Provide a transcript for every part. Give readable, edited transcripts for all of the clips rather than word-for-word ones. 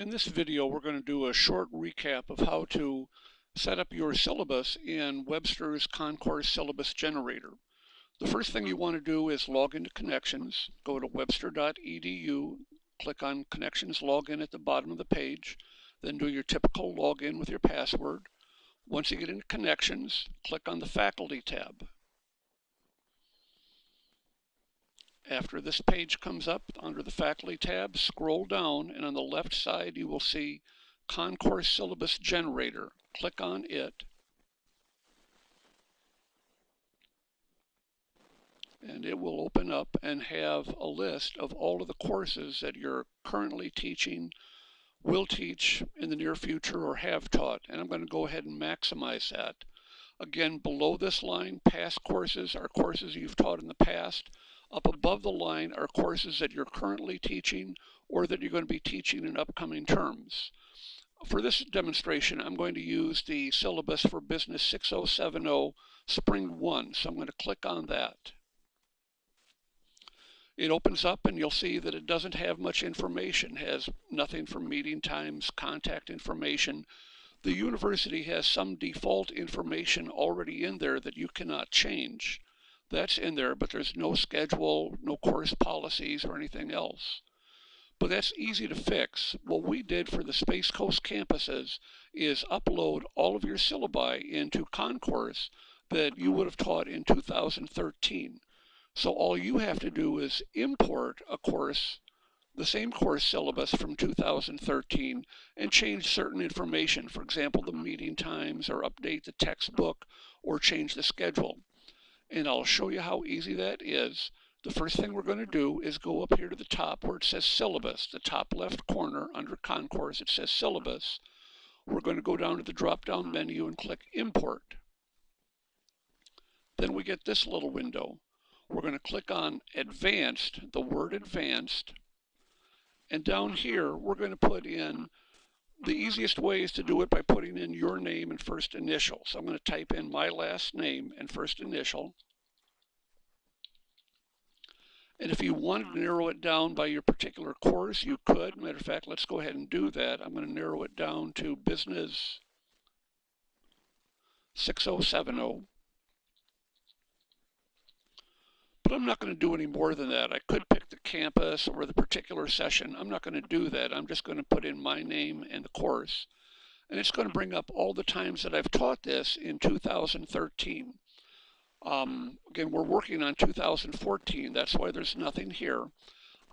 In this video, we're going to do a short recap of how to set up your syllabus in Webster's Concourse syllabus generator. The first thing you want to do is log into Connections. Go to webster.edu, click on Connections Login at the bottom of the page, then do your typical login with your password. Once you get into Connections, click on the Faculty tab. After this page comes up under the Faculty tab, scroll down, and on the left side you will see Concourse Syllabus Generator. Click on it, and it will open up and have a list of all of the courses that you're currently teaching, will teach in the near future, or have taught. And I'm going to go ahead and maximize that. Again, below this line, past courses are courses you've taught in the past. Up above the line are courses that you're currently teaching or that you're going to be teaching in upcoming terms. For this demonstration, I'm going to use the syllabus for Business 6070 Spring 1, so I'm going to click on that. It opens up and you'll see that it doesn't have much information. It has nothing for meeting times, contact information. The university has some default information already in there that you cannot change. That's in there, but there's no schedule, no course policies, or anything else. But that's easy to fix. What we did for the Space Coast campuses is upload all of your syllabi into Concourse that you would have taught in 2013. So all you have to do is import a course, the same course syllabus from 2013, and change certain information. For example, the meeting times, or update the textbook, or change the schedule. And I'll show you how easy that is. The first thing we're going to do is go up here to the top where it says Syllabus, the top left corner under Concourse, it says Syllabus. We're going to go down to the drop-down menu and click Import. Then we get this little window. We're going to click on Advanced, the word Advanced, and down here we're going to put in, the easiest way is to do it by putting in your name and first initial. So I'm going to type in my last name and first initial. And if you wanted to narrow it down by your particular course, you could. Matter of fact, let's go ahead and do that. I'm going to narrow it down to Business 6070. But I'm not going to do any more than that. I could pick the campus or the particular session. I'm not going to do that. I'm just going to put in my name and the course. And it's going to bring up all the times that I've taught this in 2013. Again, we're working on 2014. That's why there's nothing here.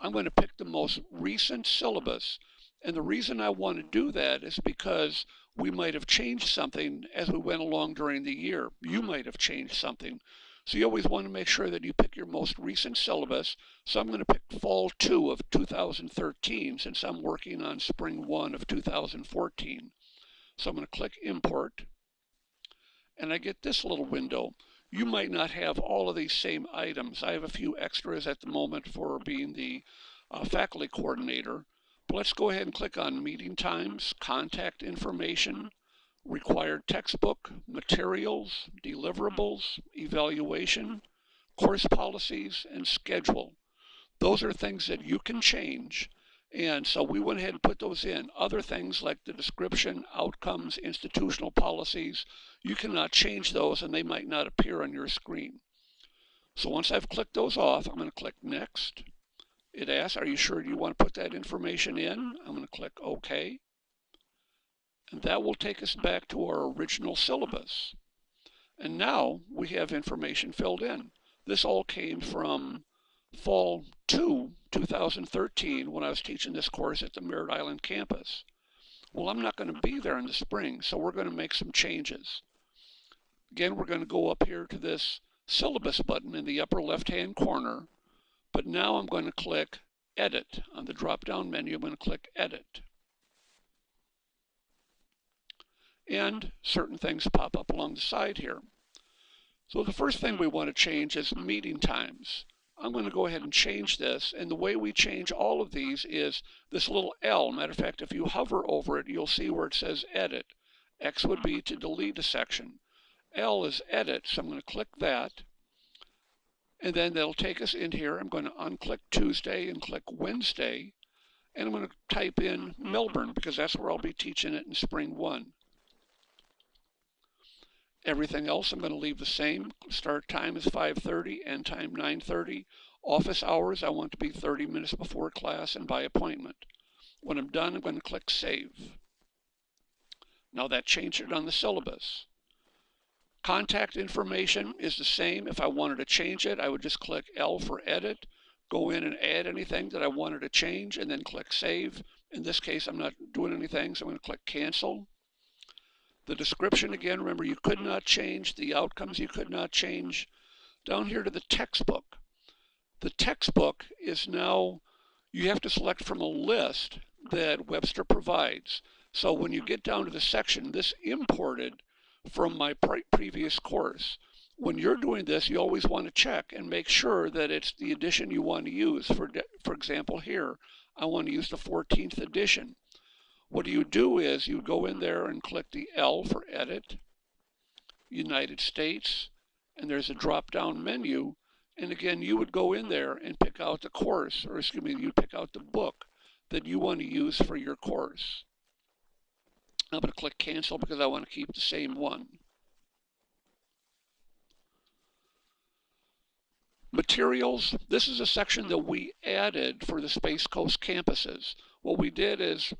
I'm going to pick the most recent syllabus. And the reason I want to do that is because we might have changed something as we went along during the year. You might have changed something. So you always want to make sure that you pick your most recent syllabus. So I'm going to pick Fall 2 of 2013 since I'm working on Spring 1 of 2014. So I'm going to click Import, and I get this little window. You might not have all of these same items. I have a few extras at the moment for being the faculty coordinator. But let's go ahead and click on Meeting Times, Contact Information, Required Textbook, Materials, Deliverables, Evaluation, Course Policies, and Schedule. Those are things that you can change. And so we went ahead and put those in. Other things like the description, outcomes, institutional policies, you cannot change those and they might not appear on your screen. So once I've clicked those off, I'm going to click Next. It asks, are you sure you want to put that information in? I'm going to click OK. And that will take us back to our original syllabus. And now we have information filled in. This all came from Fall 2, 2013, when I was teaching this course at the Merritt Island campus. Well, I'm not going to be there in the spring, so we're going to make some changes. Again, we're going to go up here to this Syllabus button in the upper left-hand corner, but now I'm going to click Edit. On the drop-down menu, I'm going to click Edit. And certain things pop up along the side here. So the first thing we want to change is meeting times. I'm going to go ahead and change this, and the way we change all of these is this little L. Matter of fact, if you hover over it, you'll see where it says Edit. X would be to delete a section. L is Edit, so I'm going to click that. And then that'll take us in here. I'm going to unclick Tuesday and click Wednesday. and I'm going to type in Melbourne because that's where I'll be teaching it in spring 1. Everything else I'm going to leave the same. Start time is 5:30, end time 9:30. Office hours I want to be 30 minutes before class and by appointment. When I'm done, I'm going to click Save. Now that changed it on the syllabus. Contact information is the same. If I wanted to change it, I would just click L for Edit, go in and add anything that I wanted to change, and then click Save. In this case, I'm not doing anything, so I'm going to click Cancel. The description, again, remember, you could not change. The outcomes you could not change. Down here to the textbook. The textbook is now, you have to select from a list that Webster provides. So when you get down to the section, this imported from my previous course. When you're doing this, you always want to check and make sure that it's the edition you want to use. For example, here, I want to use the 14th edition. What you do is you go in there and click the L for Edit, United States, and there's a drop-down menu. And again, you would go in there and pick out the course, or excuse me, you pick out the book that you want to use for your course. I'm going to click Cancel because I want to keep the same one. Materials, this is a section that we added for the Space Coast campuses. What we did is,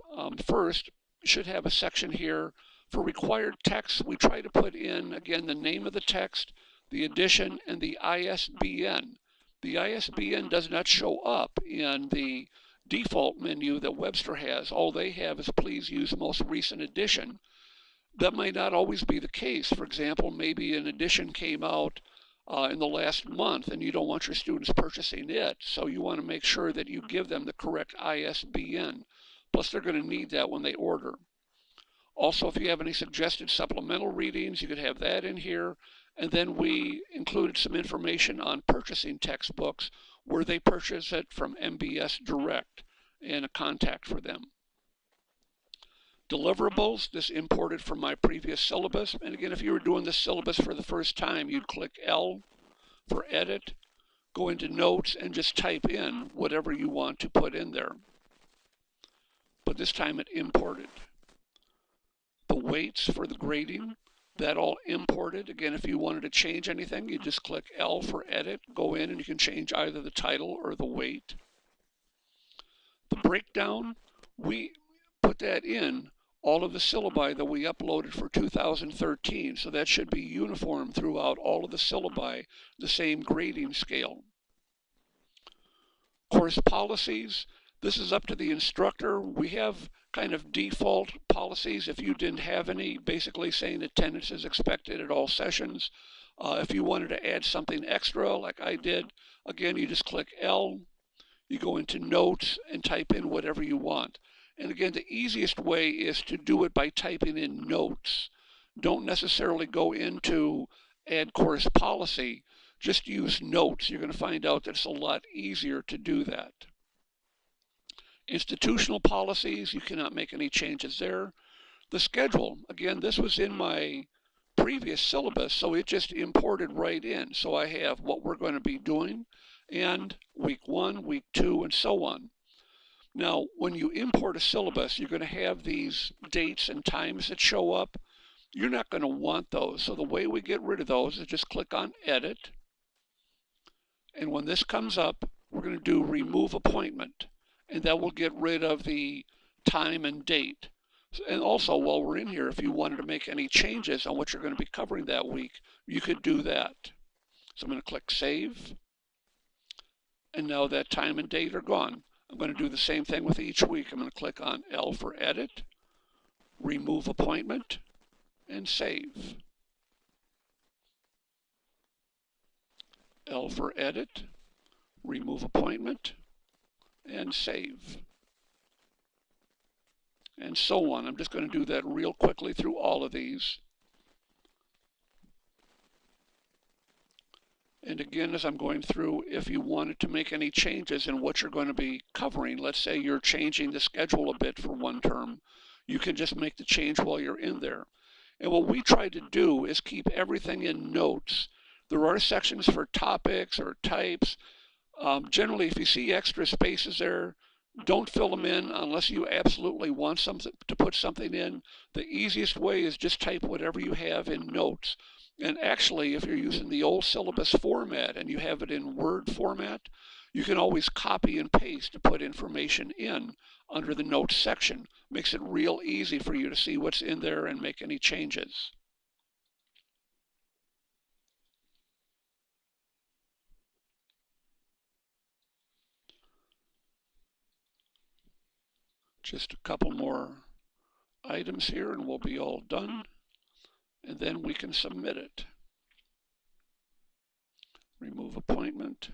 first, you should have a section here for required text. We try to put in, again, the name of the text, the edition, and the ISBN. The ISBN does not show up in the default menu that Webster has. All they have is please use most recent edition. That might not always be the case. For example, maybe an edition came out in the last month and you don't want your students purchasing it, so you want to make sure that you give them the correct ISBN. Plus they're going to need that when they order. Also, if you have any suggested supplemental readings, you could have that in here. And then we included some information on purchasing textbooks where they purchase it from MBS Direct and a contact for them. Deliverables, this imported from my previous syllabus. And again, if you were doing this syllabus for the first time, you'd click L for Edit, go into Notes, and just type in whatever you want to put in there. But this time it imported. The weights for the grading, that all imported. Again, if you wanted to change anything, you just click L for Edit, go in, and you can change either the title or the weight. The breakdown, we put that in all of the syllabi that we uploaded for 2013, so that should be uniform throughout all of the syllabi, the same grading scale. Course policies, this is up to the instructor. We have kind of default policies if you didn't have any, basically saying attendance is expected at all sessions. If you wanted to add something extra like I did, again, you just click L, you go into Notes and type in whatever you want. And again, the easiest way is to do it by typing in Notes. Don't necessarily go into Add Course Policy, just use Notes. You're going to find out that it's a lot easier to do that. Institutional policies, you cannot make any changes there. The schedule, again, this was in my previous syllabus, so it just imported right in. So I have what we're going to be doing and week 1, week 2, and so on. Now, when you import a syllabus, you're going to have these dates and times that show up. You're not going to want those. So the way we get rid of those is just click on Edit. And when this comes up, we're going to do Remove Appointment. And that will get rid of the time and date. And also, while we're in here, if you wanted to make any changes on what you're going to be covering that week, you could do that. So I'm going to click Save. And now that time and date are gone. I'm going to do the same thing with each week. I'm going to click on L for Edit, Remove Appointment, and Save. L for Edit, Remove Appointment, and Save. And so on. I'm just going to do that real quickly through all of these. And again, as I'm going through, if you wanted to make any changes in what you're going to be covering, let's say you're changing the schedule a bit for one term, you can just make the change while you're in there. And what we try to do is keep everything in Notes. There are sections for topics or types. Generally, if you see extra spaces there, Don't fill them in unless you absolutely want something to put something in. The easiest way is just type whatever you have in notes. And actually, if you're using the old syllabus format and you have it in Word format, you can always copy and paste to put information in under the notes section. Makes it real easy for you to see what's in there and make any changes. Just a couple more items here and we'll be all done. And then we can submit it. Remove appointment.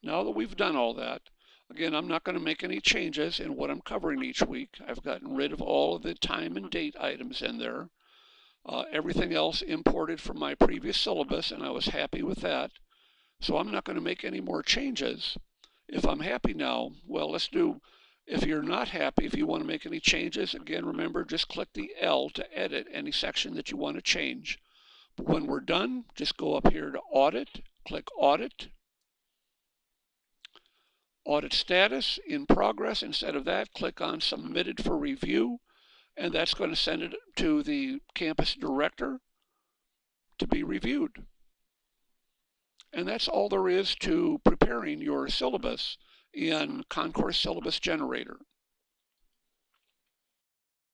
Now that we've done all that, again, I'm not going to make any changes in what I'm covering each week. I've gotten rid of all of the time and date items in there. Everything else imported from my previous syllabus, and I was happy with that. So I'm not going to make any more changes. If I'm happy now, well, let's do, if you're not happy, if you want to make any changes, again, remember, just click the L to edit any section that you want to change. But when we're done, just go up here to Audit, click Audit, Audit Status, in progress. Instead of that, click on Submitted for Review, and that's going to send it to the campus director to be reviewed. And that's all there is to preparing your syllabus in Concourse Syllabus Generator.